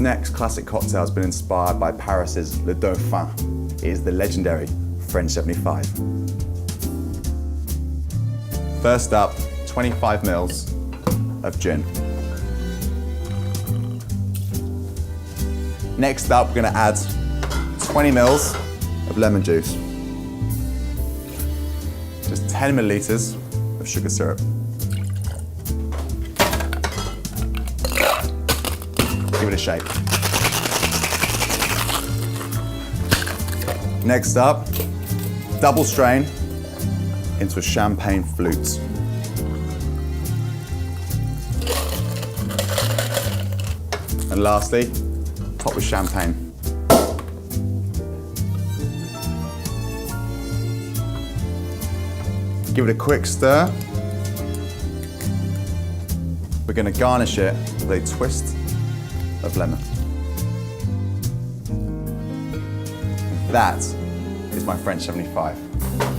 next classic cocktail has been inspired by Paris's Le Dauphin. It is the legendary French 75. First up, 25 mils of gin. Next up, we're going to add 20 mils of lemon juice. Just 10 milliliters of sugar syrup. Give it a shake. Next up, double strain into a champagne flute. And lastly, top with champagne. Give it a quick stir. We're going to garnish it with a twist of lemon. That is my French 75.